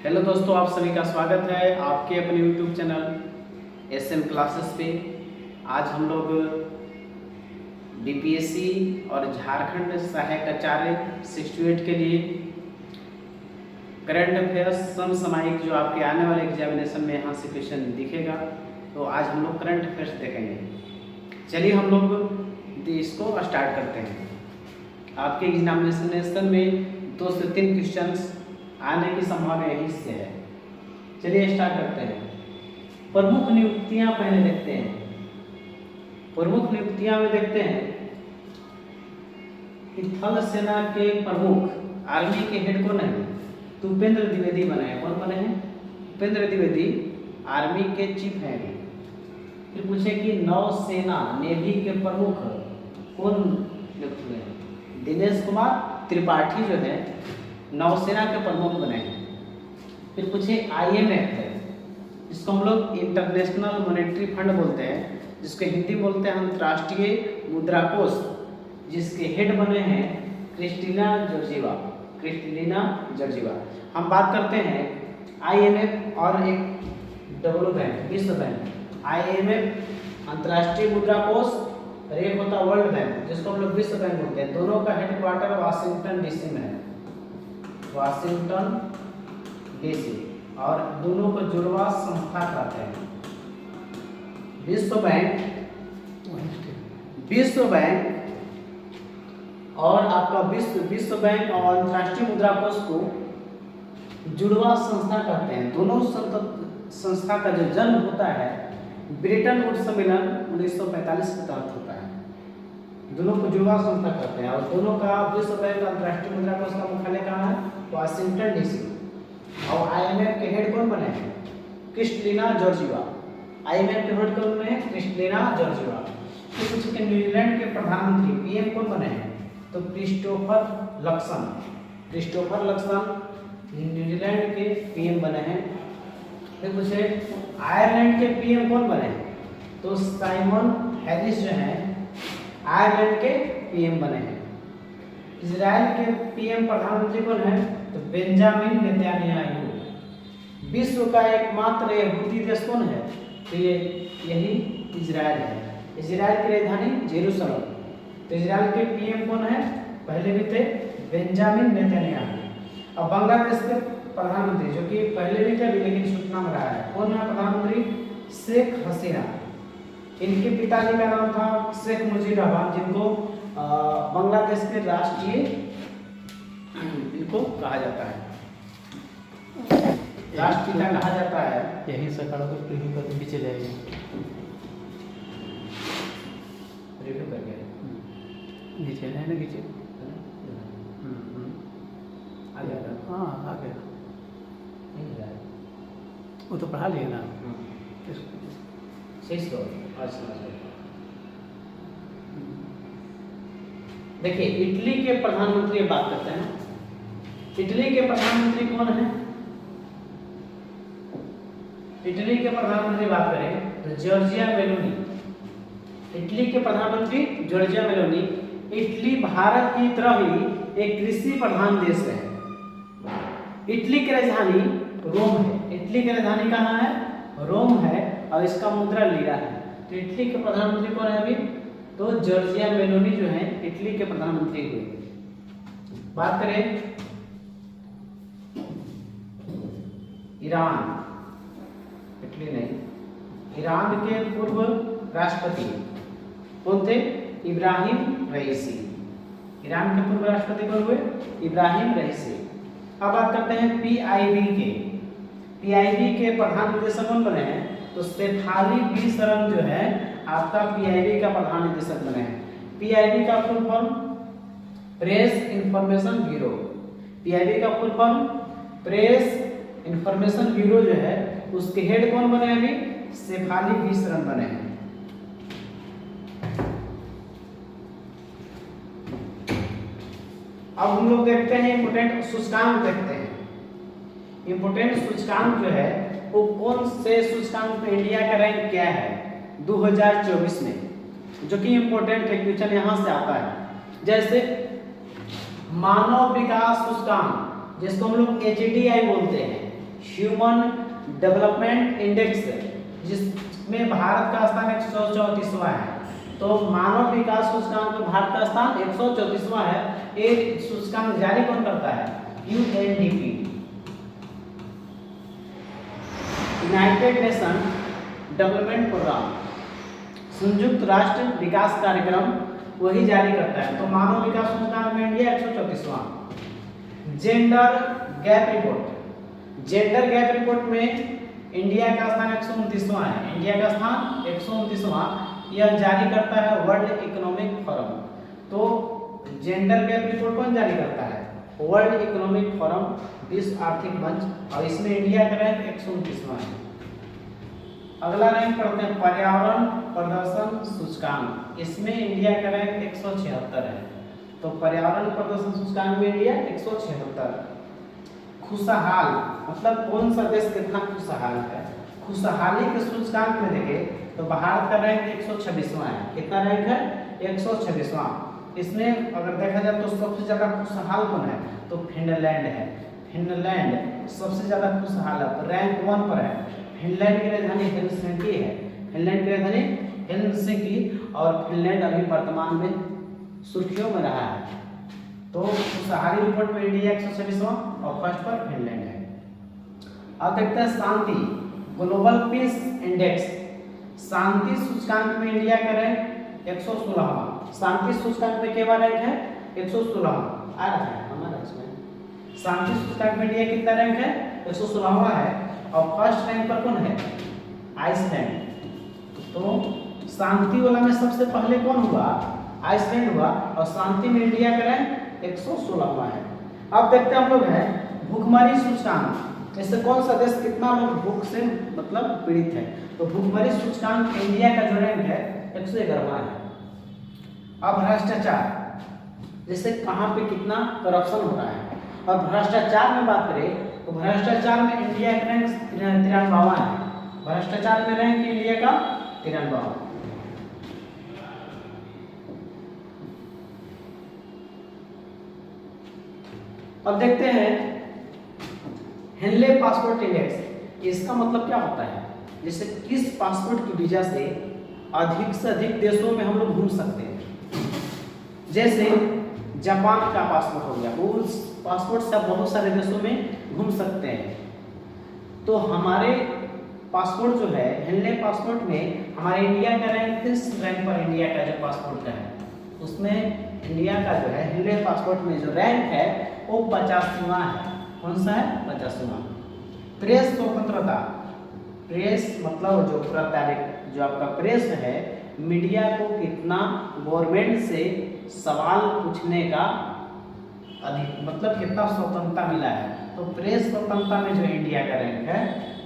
Hello दोस्तों, आप सभी का स्वागत है आपके अपने यूट्यूब चैनल एसएम क्लासेस पे। आज हम लोग बीपीएससी और झारखंड सहायक आचार्य 68 के लिए करंट अफेयर्स समसामयिक जो आपके आने वाले एग्जामिनेशन में यहाँ से क्वेश्चन दिखेगा, तो आज हम लोग करंट अफेयर्स देखेंगे। चलिए हम लोग इसको स्टार्ट करते हैं। आपके एग्जामिनेशन में 2 से 3 क्वेश्चंस आने की संभावना यही से है। चलिए स्टार्ट करते हैं। प्रमुख नियुक्तियां पहले देखते हैं। प्रमुख नियुक्तियां में देखते हैं कि थल सेना के प्रमुख आर्मी के हेड कौन है? तो उपेंद्र द्विवेदी बने हैं। कौन बने हैं? उपेंद्र द्विवेदी आर्मी के चीफ हैं। फिर पूछे कि नौसेना नेवी के प्रमुख कौन नियुक्त हुए हैं? दिनेश कुमार त्रिपाठी जो है नौसेना के प्रमुख बने हैं। फिर पूछे IMF है, जिसको हम लोग इंटरनेशनल मॉनेटरी फंड बोलते हैं, जिसको हिंदी बोलते हैं अंतर्राष्ट्रीय मुद्रा कोष, जिसके हेड बने हैं क्रिस्टीना जॉर्जिवा। हम बात करते हैं IMF और एक डब्ल्यू बैंक, विश्व बैंक। IMF अंतर्राष्ट्रीय मुद्रा कोष और एक होता वर्ल्ड बैंक, जिसको हम लोग विश्व बैंक बोलते हैं। दोनों का हेडक्वार्टर वाशिंगटन DC में है, वाशिंगटन DC, और दोनों को जुड़वा संस्था कहते हैं। विश्व बैंक और आपका विश्व बैंक और अंतर्राष्ट्रीय मुद्रा कोष को जुड़वा संस्था कहते हैं। दोनों संस्था का जो जन्म होता है ब्रिटेन वुड्स सम्मेलन 1945 के तहत होता है। दोनों को जुड़वा संस्था कहते हैं। और दोनों का विश्व बैंक अंतर्राष्ट्रीय मुद्रा कोष का मुख्यालय कहाँ है? Washington DC। और IMF के हेड कौन बने हैं? Kristina Georgieva. IMF के हेड कौन बने हैं? Kristina Georgieva. तो कुछ के न्यूजीलैंड के प्रधानमंत्री PM कौन बने हैं? तो क्रिस्टोफर लक्सन न्यूजीलैंड के PM बने हैं। फिर पूछे आयरलैंड के PM कौन बने हैं? तो साइमन हैरिस जो है आयरलैंड के PM बने हैं। इजराइल के PM प्रधानमंत्री कौन है? तो बेंजामिन नेतन्याहू। विश्व का एकमात्र यहूदी देश कौन है? तो यही इजराइल है। इजराइल की राजधानी जेरूसलम। तो इजराइल के PM कौन है? पहले भी थे बेंजामिन नेतन्याहू। और बांग्लादेश के प्रधानमंत्री जो कि पहले भी थे लेकिन सूचना में रहा है, कौन है प्रधानमंत्री? शेख हसीना। इनके पिताजी का नाम था शेख मुजीब रहमान, जिनको बांग्लादेश के राष्ट्रीय इनको कहा जाता है, राष्ट्रपिता कहा जाता है। यही सरकारों को प्रीव्यू करके पीछे जाएगी, रिव्यू करके नीचे है ना, नीचे आ गया। हाँ आ गया, नहीं है वो तो पढ़ा लिया ना। सही तो आज समझ गए। देखिए इटली के प्रधानमंत्री बात करते हैं। इटली के प्रधानमंत्री कौन है? इटली के प्रधानमंत्री बात करें तो जॉर्जिया मेलोनी। इटली के प्रधानमंत्री जॉर्जिया मेलोनी। इटली भारत की तरह ही एक कृषि प्रधान देश है। इटली की राजधानी रोम है। इटली की राजधानी कहाँ है? रोम है, और इसका मुद्रा लीरा है। तो इटली के प्रधानमंत्री कौन है अभी? तो जॉर्जिया मेलोनी जो है इटली के प्रधानमंत्री हुए। बात करें ईरान, इटली नहीं, ईरान के पूर्व राष्ट्रपति कौन थे? इब्राहिम रईसी। ईरान के पूर्व राष्ट्रपति कौन हुए? इब्राहिम रईसी। अब बात करते हैं PIB के। PIB के प्रधान निदेशक कौन बने हैं? तो शेफाली बी शरण जो है आपका PIB का प्रधान निदेशक बने हैं। PIB का full form press information bureau. PIB का full form press information bureau जो है उसके हेड कौन बने हैं? अभी शेफाली बी शरण बने हैं। अब हम लोग देखते हैं इंपोर्टेंट सूचकांक देखते हैं। इंपोर्टेंट सूचकांक जो है वो कौन से सूचकांक पे इंडिया का रैंक क्या है 2024 में, जो कि इंपोर्टेंट है, क्वेश्चन यहाँ से आता है। जैसे मानव विकास सूचकांक, जिसको हम लोग HDI बोलते हैं, ह्यूमन डेवलपमेंट इंडेक्स, जिसमें भारत का स्थान 134वां है। तो मानव विकास सूचकांक में भारत का स्थान 134वां है। ये सूचकांक जारी कौन करता है? UNDP, United Nation Development Programme, संयुक्त राष्ट्र विकास कार्यक्रम, वही जारी करता है। तो मानव विकास सूचकांक में इंडिया 134वां। Gender gap report, gender gap report में इंडिया का स्थान 129वां है। इंडिया का स्थान 129वां यह जारी करता है वर्ल्ड इकोनॉमिक फोरम। तो जेंडर गैप रिपोर्ट कौन जारी करता है? वर्ल्ड इकोनॉमिक फोरम, विश्व आर्थिक मंच, और इसमें इंडिया का रैंक 129वां है। अगला रैंक पढ़ते हैं पर्यावरण प्रदर्शन सूचकांक, इसमें इंडिया का रैंक 176 है। तो पर्यावरण प्रदर्शन सूचकांक में इंडिया 176। खुशहाल मतलब कौन सा देश कितना खुशहाल है? खुशहाली के सूचकांक में देखें तो भारत का रैंक 126वां है। कितना रैंक है? 126वां। इसमें अगर देखा जाए तो सबसे ज्यादा खुशहाल कौन है? तो फिनलैंड है। फिनलैंड सबसे ज्यादा खुशहाल है, रैंक 1 पर है। फिनलैंड की राजधानी हेलसिंकी है। फिनलैंड की राजधानी हेलसिंकी, और फिनलैंड अभी वर्तमान में सुर्खियों में रहा है। तो खुशहाली रिपोर्ट में इंडिया 126वां और फर्स्ट पर फिनलैंड है। अब देखते हैं शांति, ग्लोबल पीस इंडेक्स, शांति सूचकांक में इंडिया का रैंक 116वां। शांति सूचकांक में केवल रैंक है 116वां आ रहा है हमारा इसमें। शांति सूचकांक में इंडिया कितना रैंक है? 116वां है। और फर्स्ट रैंक पर कौन है? आइसलैंड। तो शांति वाला में सबसे पहले कौन हुआ? आइसलैंड हुआ, और शांति में इंडिया का रैंक 116वां है। अब देखते हैं हम लोग है भूखमरी सूचकांक, इससे कौन सा देश कितना लोग भूख से मतलब पीड़ित है। तो भूखमरी सूचकांक इंडिया का जो रैंक है 111वां है। अब भ्रष्टाचार, जैसे कहाँ पे कितना करप्शन हो रहा है। और भ्रष्टाचार में बात करें तो भ्रष्टाचार में इंडिया का रैंक 93वां है। भ्रष्टाचार में रैंक इंडिया का 93वां। अब देखते हैं हेनले पासपोर्ट इंडेक्स, इसका मतलब क्या होता है? जैसे किस पासपोर्ट की वजह से अधिक देशों में हम लोग घूम सकते हैं। जैसे जापान का पासपोर्ट हो गया, उस पासपोर्ट से आप बहुत सारे देशों में घूम सकते हैं। तो हमारे पासपोर्ट जो है हेनले पासपोर्ट में हमारे इंडिया का रैंक किस रैंक पर? इंडिया का जो पासपोर्ट का है उसमें इंडिया का जो है हेनले पासपोर्ट में जो रैंक है वो 85वां है। कौन सा है? 85वां। प्रेस स्वतंत्रता, प्रेस मतलब जो प्रताड़ित जो आपका प्रेस है, मीडिया को कितना गवर्नमेंट से सवाल पूछने का अधिक मतलब कितना स्वतंत्रता मिला है। तो प्रेस स्वतंत्रता में जो इंडिया का रैंक है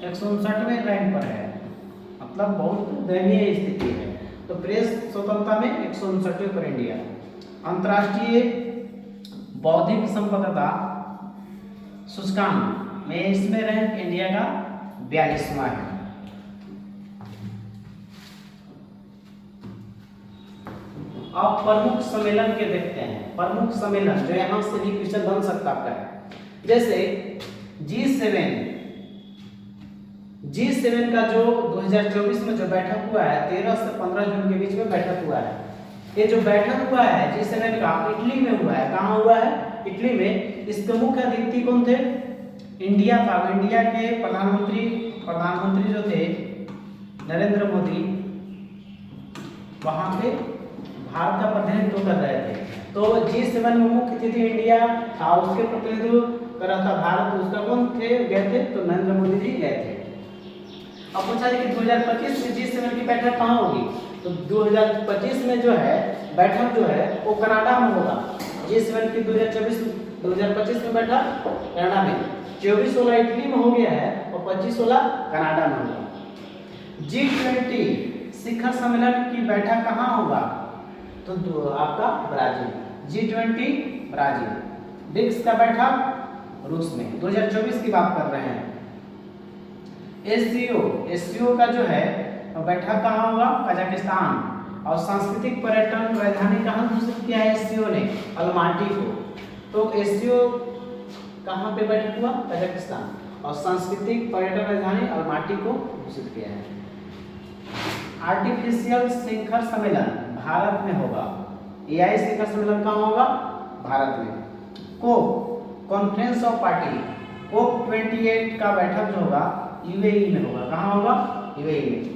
159वें रैंक पर है, मतलब बहुत दयनीय स्थिति है। तो प्रेस स्वतंत्रता में 159वें पर इंडिया। अंतर्राष्ट्रीय बौद्धिक संपदा सूचकांक में इसमें रैंक इंडिया का 42वां है। अब प्रमुख सम्मेलन के देखते हैं। प्रमुख सम्मेलन जो यहाँ से भी क्वेश्चन बन सकता है, जैसे G7 का जो 2024 में जो बैठक हुआ है 13 से 15 जून के बीच में बैठक हुआ है। ये जो बैठक हुआ है G7 का इटली में हुआ है। कहाँ हुआ है? इटली में। इसके मुख्य अतिथि कौन थे? इंडिया था। इंडिया के प्रधानमंत्री जो थे नरेंद्र मोदी वहां पे भारत का प्रतिनिधित्व कर रहे थे। तो G7 में मुख्य अतिथि इंडिया था, उसके प्रतिनिधित्व कर रहा था भारत। उसका कौन थे गए थे? तो नरेंद्र मोदी जी गए थे। अब पूछा कि 2025 में G7 की बैठक कहाँ होगी? तो 2025 में जो है बैठक जो है वो कनाडा में होगा। G7 की 2025 में बैठक कनाडा में, 24 वाला इटली में हो गया है और 25 वाला कनाडा में होगा। G20 शिखर सम्मेलन की बैठक कहाँ होगा? तो आपका ब्राजील। G20 Brazil. ब्रिक्स का बैठक रूस में, 2024 की बात कर रहे हैं। एससीओ का जो है बैठक कहाँ होगा? कजाकिस्तान। और सांस्कृतिक पर्यटन राजधानी कहाँ घोषित किया है एससीओ ने? अलमाटी को। तो एससीओ कहाँ पे बैठक हुआ? कजाकिस्तान। और सांस्कृतिक पर्यटन राजधानी अलमाटी को घोषित किया है। आर्टिफिशियल शिखर सम्मेलन भारत में होगा। एआई शिखर सम्मेलन कहाँ होगा? भारत में। कोप कॉन्फ्रेंस ऑफ पार्टी, कोप 28 का बैठक जो होगा यूएई में होगा। कहाँ होगा? यूएई में।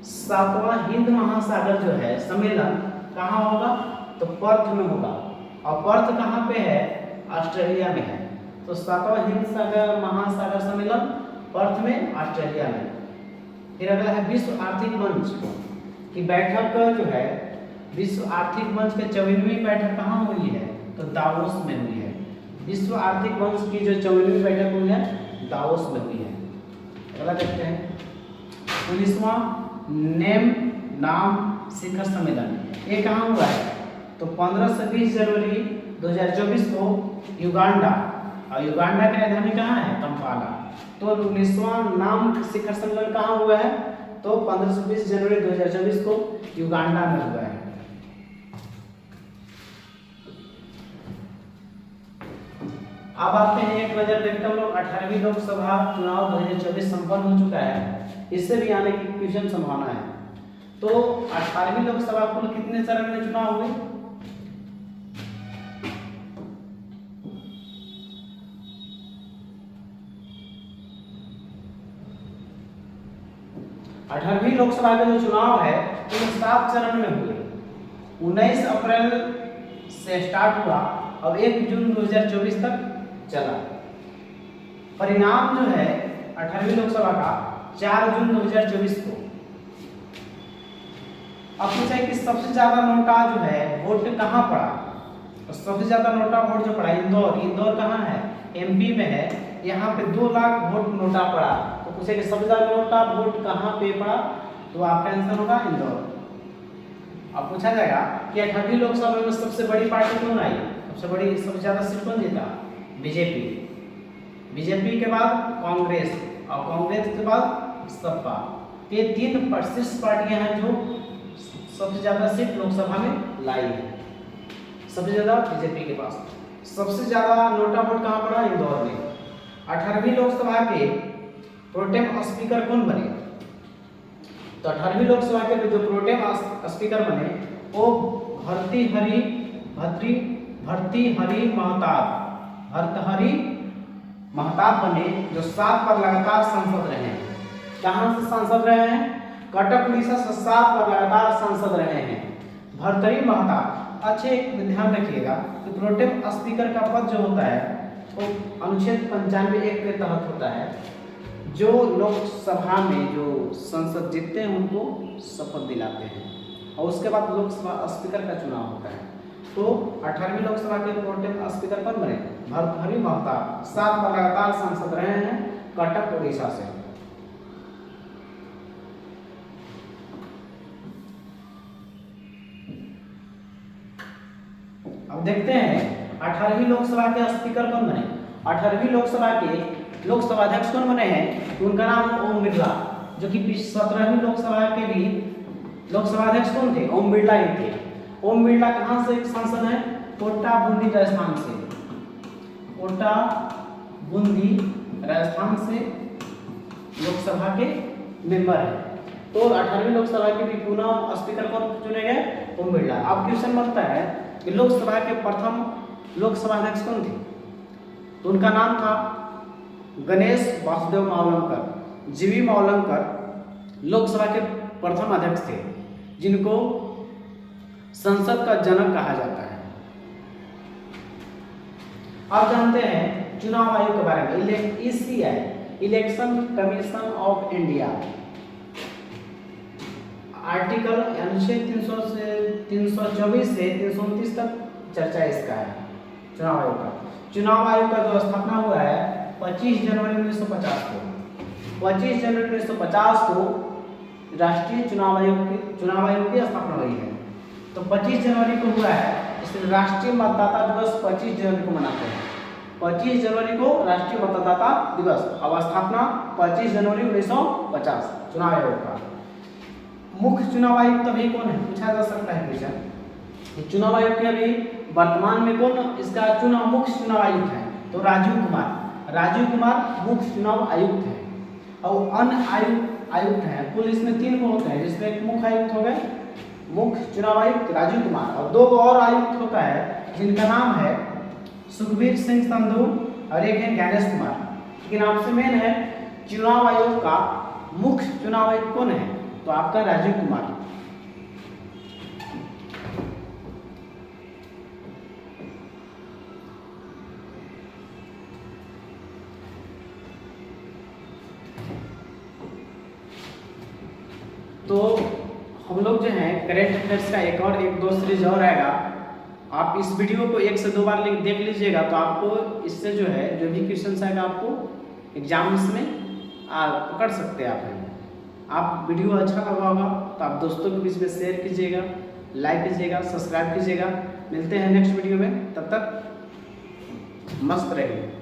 सातवां हिंद महासागर जो है सम्मेलन कहाँ होगा? तो पर्थ में होगा। और पर्थ कहाँ पे है? ऑस्ट्रेलिया में है। तो सातवां हिंद सागर महासागर सम्मेलन पर्थ में, ऑस्ट्रेलिया में। फिर अगला है विश्व आर्थिक मंच की बैठक जो है, विश्व आर्थिक मंच के 54वीं बैठक कहाँ हुई है? तो दावोस में हुई है। विश्व आर्थिक मंच की जो 54वीं बैठक हुई है दावोस में हुई है। अगला देखते हैं 19वां नाम शिखर सम्मेलन, ये कहाँ हुआ है? तो 15 से 20 जनवरी 2024 को युगांडा, और युगांडा की राजधानी कहाँ है? कंपाला। तो 19वां नाम शिखर सम्मेलन कहाँ हुआ है? तो 15 से 20 जनवरी 2024 को युगांडा में हुआ है। अब आते हैं एक नजर देखते हम लोग 18वीं लोकसभा चुनाव 2024 संपन्न हो चुका है। इससे भी आने की क्वेश्चन संभावना है। तो 18वीं लोकसभा कुल कितने चरण में चुनाव हुए? अठारहवीं लोकसभा का जो चुनाव है कुल 7 चरण में हुए। 19 अप्रैल से स्टार्ट हुआ, अब 1 जून 2024 तक चला। परिणाम जो है 18वीं लोकसभा का 4 जून 2024 को। अब पूछा है कि सबसे ज्यादा नोटा जो है वोट कहाँ पड़ा? तो सबसे ज्यादा नोटा वोट जो पड़ा इंदौर। इंदौर कहाँ है? एमपी में है। यहाँ पे 2 लाख वोट नोटा पड़ा। तो पूछे कि सबसे ज्यादा नोटा वोट कहाँ पे पड़ा? तो आपका आंसर होगा इंदौर। अब पूछा जाएगा कि 18वीं लोकसभा में सबसे बड़ी पार्टी कौन आई? सबसे ज्यादा सीट कौन जीता? बीजेपी। बीजेपी के बाद कांग्रेस, और कांग्रेस के बाद सपा। ये 3 प्रशिष्ट पार्टियां हैं जो सबसे ज्यादा सीट लोकसभा में लाई है। सबसे ज्यादा बीजेपी के पास। सबसे ज्यादा नोटा वोट कहाँ पड़ा? इंदौर में। 18वीं लोकसभा के प्रोटेम स्पीकर कौन बने? तो 18वीं लोकसभा के जो प्रोटेम स्पीकर बने वो भर्तृहरि महताब बने, जो 7 बार लगातार सांसद रहे हैं। कहाँ से सांसद रहे हैं? कटक उड़ीसा से 7 बार लगातार सांसद रहे हैं भर्तृहरि महताब। अच्छे ध्यान रखिएगा कि प्रोटेम स्पीकर का पद जो होता है वो अनुच्छेद 95(1) के तहत होता है। जो लोकसभा में जो संसद जीतते हैं उनको शपथ दिलाते हैं, और उसके बाद लोकसभा स्पीकर का चुनाव होता है। तो 18वीं लोकसभा के प्रोटेम स्पीकर कौन बने? भर्तृहरि महताब। 7 बार लगातार सांसद रहे हैं कटक उड़ीसा से। अब देखते हैं 18वीं लोकसभा के स्पीकर कौन बने। 18वीं लोकसभा के लोकसभा अध्यक्ष कौन बने हैं? उनका नाम ओम बिरला, जो कि 17वीं लोकसभा के भी लोकसभा अध्यक्ष कौन थे? ओम बिरला ही थे। ओम बिरला कहाँ से सांसद हैं? कोटा बूंदी राजस्थान से। कोटा बूंदी राजस्थान से लोकसभा के मेंबर हैं। तो 18वीं लोकसभा के भी पुनः स्पीकर कौन चुने गए? ओम बिरला। अब क्वेश्चन बनता है कि लोकसभा के प्रथम लोकसभा अध्यक्ष कौन थे? तो उनका नाम था गणेश वासुदेव मावलंकर। जीवी मावलंकर लोकसभा के प्रथम अध्यक्ष थे, जिनको संसद का जनक कहा जाता है। अब जानते हैं चुनाव आयोग के बारे में। ECI election commission of India, article अनुच्छेद 324 से 329 तक चर्चा इसका है। चुनाव आयोग का जो स्थापना हुआ है 25 जनवरी 1950 को। 25 जनवरी 1950 को राष्ट्रीय चुनाव आयोग की स्थापना हुई है। तो 25 जनवरी को हुआ है, इसलिए राष्ट्रीय मतदाता दिवस 25 जनवरी को मनाते हैं। 25 जनवरी को राष्ट्रीय मतदाता दिवस। अब स्थापना 25 जनवरी 1950 चुनाव आयोग का। मुख्य चुनाव आयुक्त अभी कौन है, पूछा जा सकता है क्वेश्चन। चुनाव आयुक्त के अभी वर्तमान में कौन इसका चुनाव मुख्य चुनाव आयुक्त है, तो राजीव कुमार मुख्य चुनाव आयुक्त है। और अन्य आयुक्त हैं, कुल इसमें 3 को होते हैं, जिसमें एक मुख्य आयुक्त हो गए, मुख्य चुनाव आयुक्त राजीव कुमार, और 2 और आयुक्त होता है जिनका नाम है सुखबीर सिंह संधू और एक है ज्ञानेश कुमार। लेकिन आपसे मेन है चुनाव आयोग का मुख्य चुनाव आयुक्त कौन है, तो आपका राजीव कुमार। तो हम लोग जो है करेंट अफेयर्स का एक दो सीरीज और आएगा। आप इस वीडियो को 1 से 2 बार देख लीजिएगा, तो आपको इससे जो है जो भी क्वेश्चन आएगा आपको एग्जाम्स में पकड़ सकते हैं आप वीडियो अच्छा लगा होगा तो आप दोस्तों के बीच में शेयर कीजिएगा, लाइक कीजिएगा, सब्सक्राइब कीजिएगा। मिलते हैं नेक्स्ट वीडियो में, तब तक मस्त रहिए।